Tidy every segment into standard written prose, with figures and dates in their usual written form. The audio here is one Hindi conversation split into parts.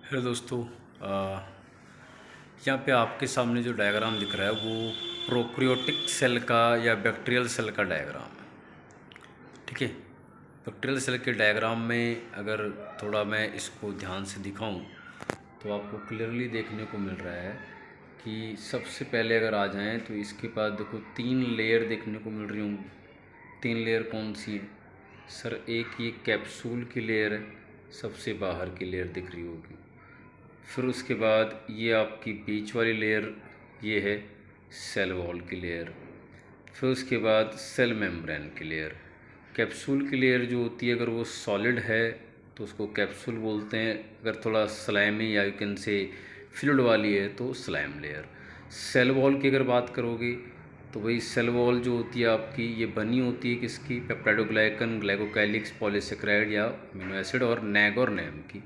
हेलो दोस्तों। यहाँ पे आपके सामने जो डायग्राम दिख रहा है वो प्रोक्रियोटिक सेल का या बैक्टीरियल सेल का डायग्राम है। ठीक है, बैक्टीरियल सेल के डायग्राम में अगर थोड़ा मैं इसको ध्यान से दिखाऊं तो आपको क्लियरली देखने को मिल रहा है कि सबसे पहले अगर आ जाएं तो इसके पास देखो 3 लेयर देखने को मिल रही होंगी। 3 लेयर कौन सी है सर? एक ये कैप्सूल की लेयर है, सबसे बाहर की लेयर दिख रही होगी। फिर उसके बाद ये आपकी बीच वाली लेयर ये है सेल वॉल की लेयर। फिर उसके बाद सेल मेम्ब्रेन की लेयर। कैप्सूल की लेयर जो होती है अगर वो सॉलिड है तो उसको कैप्सूल बोलते हैं, अगर थोड़ा स्लाइमी या यू कैन से फ्लूइड वाली है तो स्लाइम लेयर। सेल वॉल की अगर बात करोगे तो वही सेल वॉल जो होती है आपकी ये बनी होती है किसकी? पेप्टाइडोग्लाइकन, ग्लाइकोकैलिक्स, पॉलीसेकेराइड या अमीनो एसिड और नैग और नैम की।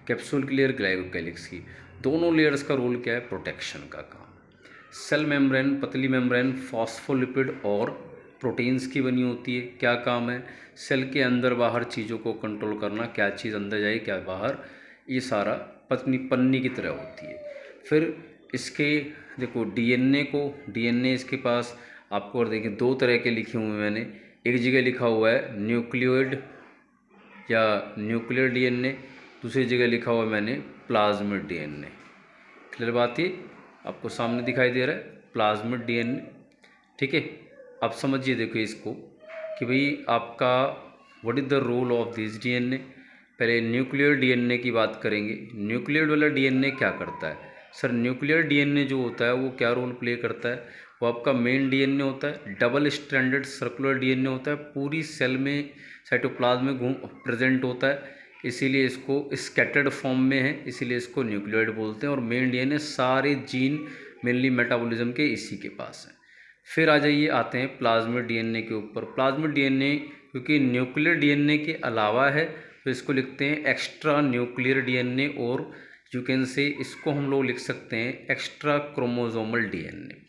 कैप्सूल की लेयर ग्लाइकोकैलिक्स की। दोनों लेयर्स का रोल क्या है? प्रोटेक्शन का काम। सेल मेम्ब्रेन, पतली मेम्ब्रेन फॉस्फोलिपिड और प्रोटीन्स की बनी होती है। क्या काम है? सेल के अंदर बाहर चीज़ों को कंट्रोल करना, क्या चीज़ अंदर जाए क्या बाहर, ये सारा पतली पन्नी की तरह होती है। फिर इसके देखो डीएनए इसके पास आपको, और देखिए 2 तरह के लिखे हुए हैं मैंने। एक जगह लिखा हुआ है न्यूक्लियोइड या न्यूक्लियर डीएनए, दूसरी जगह लिखा हुआ है मैंने प्लाज्मिड डीएनए। क्लियर बात है? आपको सामने दिखाई दे रहा है प्लाज्मिड डीएनए। ठीक है, अब समझिए देखो इसको कि भाई आपका what is the role of this DNA. पहले न्यूक्लियर डीएनए की बात करेंगे। न्यूक्लियर वाला डीएनए क्या करता है सर? न्यूक्लियर डीएनए जो होता है वो क्या रोल प्ले करता है? वो आपका मेन डीएनए होता है, डबल स्ट्रैंडेड सर्कुलर डीएनए होता है, पूरी सेल में साइटोप्लाज्म में घूम प्रेजेंट होता है, इसीलिए इसको स्कैटर्ड फॉर्म में है, इसीलिए इसको न्यूक्लियोइड बोलते हैं। और मेन डीएनए सारे जीन मेनली मेटाबॉलिज्म के इसी के पास है। फिर आ जाइए, आते हैं प्लाज्मिड डीएनए के ऊपर। प्लाज्मिड डीएनए क्योंकि न्यूक्लियर डीएनए के अलावा है तो इसको लिखते हैं एक्स्ट्रा न्यूक्लियर डीएनए, और यू कैन से इसको हम लोग लिख सकते हैं एक्स्ट्रा क्रोमोसोमल डीएनए।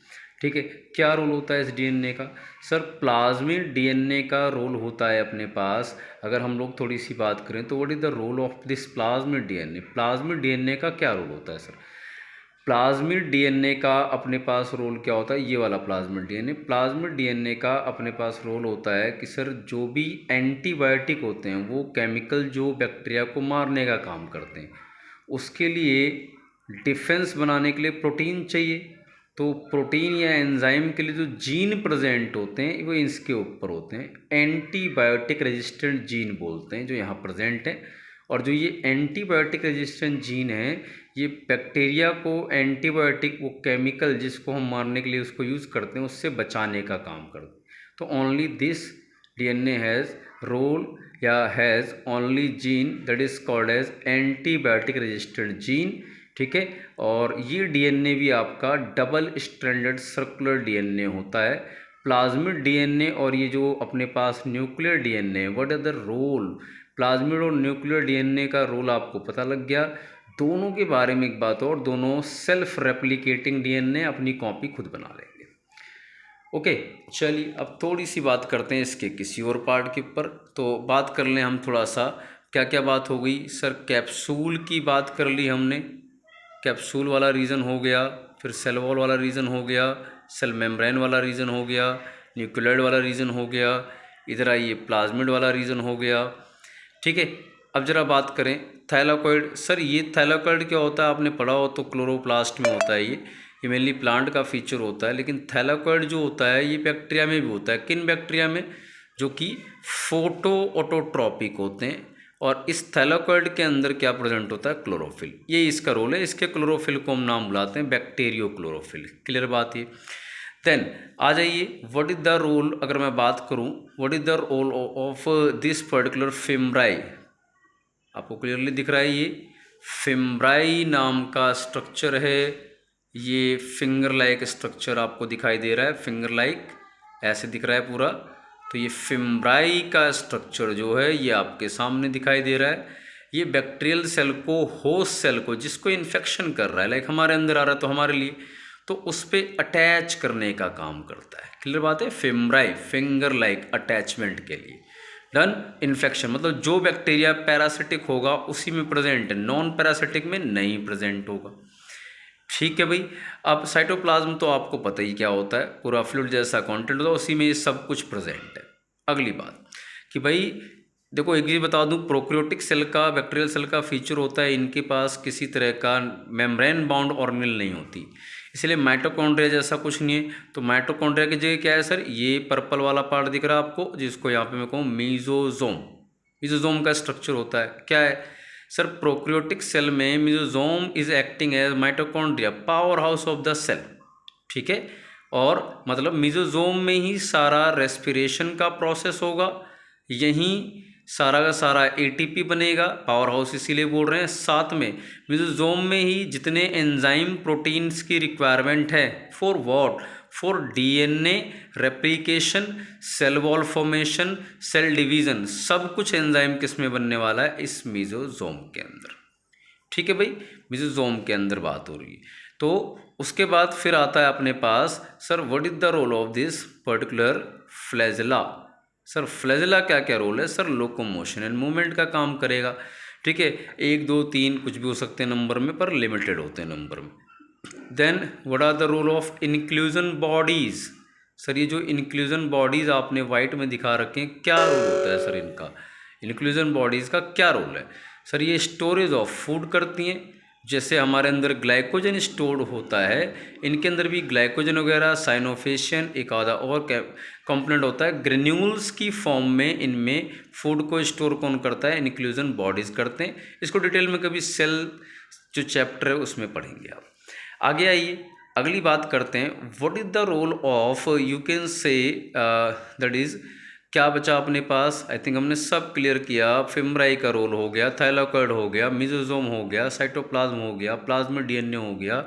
ठीक है, क्या रोल होता है इस डीएनए का सर? प्लाज्मिड डीएनए का रोल होता है अपने पास, अगर हम लोग थोड़ी सी बात करें तो what is the role of this plasmid DNA. Plasmid DNA का क्या रोल होता है सर? प्लाज्मिड डीएनए का अपने पास रोल क्या होता है? ये वाला प्लाज्मिड डीएनए, प्लाज्मिड डीएनए का अपने पास रोल होता है कि सर जो भी एंटीबायोटिक होते हैं वो केमिकल जो बैक्टीरिया को मारने का काम करते हैं, उसके लिए डिफेंस बनाने के लिए प्रोटीन चाहिए। तो प्रोटीन या एंजाइम के लिए जो जीन प्रेजेंट होते हैं वो इसके ऊपर होते हैं, एंटीबायोटिक रेजिस्टेंट जीन बोलते हैं जो यहाँ प्रेजेंट है। और जो ये एंटीबायोटिक रेजिस्टेंट जीन है ये बैक्टीरिया को एंटीबायोटिक वो केमिकल जिसको हम मारने के लिए उसको यूज़ करते हैं उससे बचाने का काम करते हैं। तो only this DNA has role या has only gene that is called as antibiotic resistant gene. ठीक है, और ये डीएनए भी आपका डबल स्ट्रैंडेड सर्कुलर डीएनए होता है। प्लाज्मिड डीएनए और ये जो अपने पास न्यूक्लियर डीएनए है, what is the role? Plasmid और न्यूक्लियर डीएनए का रोल आपको पता लग गया। दोनों के बारे में एक बात और, दोनों सेल्फ रेप्लिकेटिंग डीएनए, अपनी कॉपी खुद बना लेंगे। ओके, चलिए अब थोड़ी सी बात करते हैं इसके किसी और पार्ट के ऊपर। तो बात कर लें हम थोड़ा सा, क्या क्या बात हो गई सर? कैप्सूल की बात कर ली हमने, कैप्सूल वाला रीज़न हो गया, फिर सेल वॉल वाला रीज़न हो गया, सेल मेम्ब्रेन वाला रीज़न हो गया, न्यूक्लियोइड वाला रीज़न हो गया, इधर आइए प्लाज्मिड वाला रीज़न हो गया। ठीक है, अब जरा बात करें थैलाकोइड। सर ये थैलाकोइड क्या होता है? आपने पढ़ा हो तो क्लोरोप्लास्ट में होता है ये मेनली प्लांट का फीचर होता है। लेकिन थैलाकोइड जो होता है ये बैक्टीरिया में भी होता है। किन बैक्टीरिया में? जो कि फोटो ऑटोट्रॉपिक होते हैं। और इस थैलाकोइड के अंदर क्या प्रेजेंट होता है? क्लोरोफिल, ये इसका रोल है। इसके क्लोरोफिल को हम नाम बुलाते हैं बैक्टीरियो क्लोरोफिल। क्लियर बात ये? देन आ जाइए, व्हाट इज द रोल, अगर मैं बात करूं what is the role of this particular fimbriae. आपको क्लियरली दिख रहा है ये फिम्ब्राई नाम का स्ट्रक्चर है। ये फिंगर लाइक स्ट्रक्चर आपको दिखाई दे रहा है, फिंगर लाइक ऐसे दिख रहा है पूरा। तो ये फिम्ब्राई का स्ट्रक्चर जो है ये आपके सामने दिखाई दे रहा है। ये बैक्टीरियल सेल को, होस्ट सेल को जिसको इन्फेक्शन कर रहा है, लाइक हमारे अंदर आ रहा है तो हमारे लिए, तो उस पर अटैच करने का काम करता है। क्लियर बात है? फिम्ब्राई फिंगर लाइक अटैचमेंट के लिए। डन इन्फेक्शन, मतलब जो बैक्टीरिया पैरासिटिक होगा उसी में प्रेजेंट है, नॉन पैरासिटिक में नहीं प्रेजेंट होगा। ठीक है भाई। अब साइटोप्लाज्म तो आपको पता ही क्या होता है, पूरा फ्लूइड जैसा कंटेंट होता है, उसी में ये सब कुछ प्रेजेंट है। अगली बात कि भाई देखो एक चीज़ बता दूं, प्रोक्रियोटिक सेल का, बैक्टीरियल सेल का फीचर होता है इनके पास किसी तरह का मेम्ब्रेन बाउंड ऑर्गेनेल नहीं होती, इसलिए माइटोकॉन्ड्रिया जैसा कुछ नहीं है। तो माइटोकॉन्ड्रिया की जगह क्या है सर, ये पर्पल वाला पार्ट दिख रहा है आपको, जिसको यहाँ पे मैं कहूँ मीजोजोम। मीजोजोम का स्ट्रक्चर होता है क्या है सर, प्रोक्रियोटिक सेल में mesosome is acting as mitochondria, power house of the cell. ठीक है, और मतलब मीजोजोम में ही सारा रेस्पिरेशन का प्रोसेस होगा, यहीं सारा का सारा एटीपी बनेगा, पावर हाउस इसीलिए बोल रहे हैं। साथ में मीजोजोम में ही जितने एंजाइम प्रोटीन्स की रिक्वायरमेंट है, for what, for DNA replication, cell wall formation, cell division, सब कुछ एंजाइम किस में बनने वाला है, इस मीजोजोम के अंदर। ठीक है भाई, मीजोजोम के अंदर बात हो रही है। तो उसके बाद फिर आता है अपने पास sir what is the role of this particular flagella. Sir flagella क्या क्या रोल है सर, लोकोमोशन एंड मूवमेंट का काम करेगा। ठीक है, 1 2 3 कुछ भी हो सकते हैं नंबर में, पर लिमिटेड होते हैं नंबर में। Then what are the role of inclusion bodies. Sir ये जो इंक्लूजन बॉडीज़ आपने वाइट में दिखा रखे हैं, क्या रोल होता है सर इनका, इंक्लूजन बॉडीज़ का क्या रोल है सर, ये स्टोरेज ऑफ फूड करती हैं। जैसे हमारे अंदर ग्लाइकोजन स्टोर्ड होता है, इनके अंदर भी ग्लाइकोजन वगैरह, साइनोफेशियन, एक आधा और कंपोनेंट होता है, ग्रेन्यूल्स की फॉर्म में इनमें फूड को स्टोर कौन करता है, इंक्लूजन बॉडीज़ करते हैं। इसको डिटेल में कभी सेल जो चैप्टर है उसमें पढ़ेंगे आप। आगे आइए अगली बात करते हैं, what is the role of, you can say that is, क्या बचा अपने पास, आई थिंक हमने सब क्लियर किया। फिम्ब्राई का रोल हो गया, थाइलाकॉइड हो गया, मीजोजोम हो गया, साइटोप्लाज्म हो गया, प्लाज्मिड डीएनए हो गया,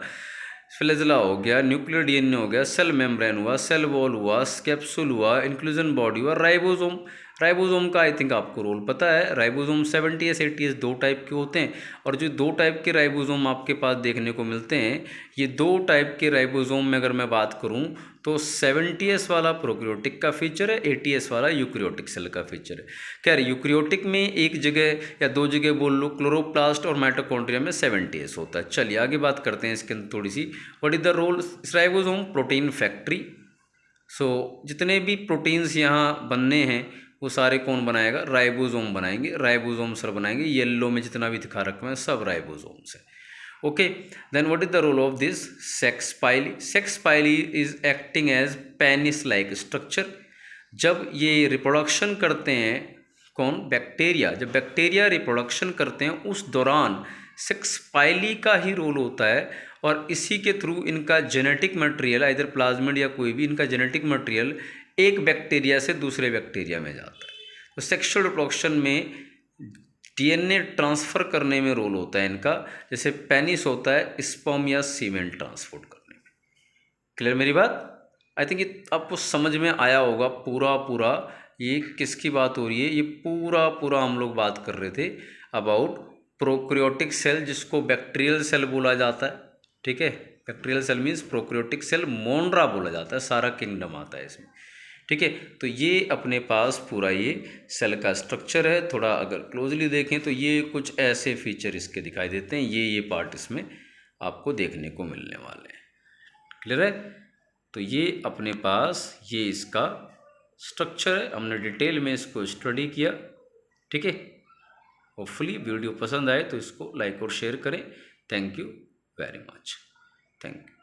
फ्लैजेला हो गया, न्यूक्लियर डीएनए हो गया, सेल मेम्ब्रेन हुआ, सेल वॉल हुआ, कैप्सूल हुआ, इंक्लूजन बॉडी हुआ, राइबोसोम। राइबोसोम का आई थिंक आपको रोल पता है। राइबोसोम 70s 80s दो टाइप के होते हैं, और जो दो टाइप के राइबोसोम आपके पास देखने को मिलते हैं, ये दो टाइप के राइबोसोम में अगर मैं बात करूं तो 70s वाला प्रोक्रियोटिक का फीचर है, 80s वाला यूक्रियोटिक सेल का फीचर है। खैर यूक्रियोटिक में एक जगह या दो जगह बोल लो, क्लोरोप्लास्ट और माइटोकॉन्ड्रिया में 70s होता है। चलिए आगे बात करते हैं इसके अंदर थोड़ी सी, what is the role ribosome, protein factory. So जितने भी प्रोटीन्स यहाँ बनने हैं वो सारे कौन बनाएगा, राइबोसोम बनाएंगे, राइबोसोम सर बनाएंगे। येलो में जितना भी दिखा रखा है सब राइबोसोम्स है। Okay, then what is the role of this sex pili. Sex pili is acting as penis like structure. जब ये रिप्रोडक्शन करते हैं कौन, बैक्टीरिया, जब बैक्टीरिया रिप्रोडक्शन करते हैं उस दौरान सेक्स पाइली का ही रोल होता है, और इसी के थ्रू इनका जेनेटिक मटेरियल, इधर प्लाज्मिड या कोई भी, इनका जेनेटिक मटेरियल एक बैक्टीरिया से दूसरे बैक्टीरिया में जाता है। तो सेक्सुअल रिप्रोडक्शन में डीएनए ट्रांसफ़र करने में रोल होता है इनका, जैसे पेनिस होता है स्पर्म या सीमेन ट्रांसपोर्ट करने में। क्लियर मेरी बात? आई थिंक ये आपको समझ में आया होगा पूरा ये किसकी बात हो रही है। ये पूरा हम लोग बात कर रहे थे अबाउट प्रोक्रियोटिक सेल, जिसको बैक्टीरियल सेल बोला जाता है। ठीक है, bacterial cell means prokaryotic cell, Monera बोला जाता है, सारा किंगडम आता है इसमें। ठीक है, तो ये अपने पास पूरा ये सेल का स्ट्रक्चर है। थोड़ा अगर क्लोजली देखें तो ये कुछ ऐसे फीचर इसके दिखाई देते हैं, ये पार्ट इसमें आपको देखने को मिलने वाले हैं। क्लियर है? तो ये अपने पास ये इसका स्ट्रक्चर है, हमने डिटेल में इसको स्टडी किया। ठीक है, होपफुली वीडियो पसंद आए तो इसको लाइक और शेयर करें। Thank you very much, thank you.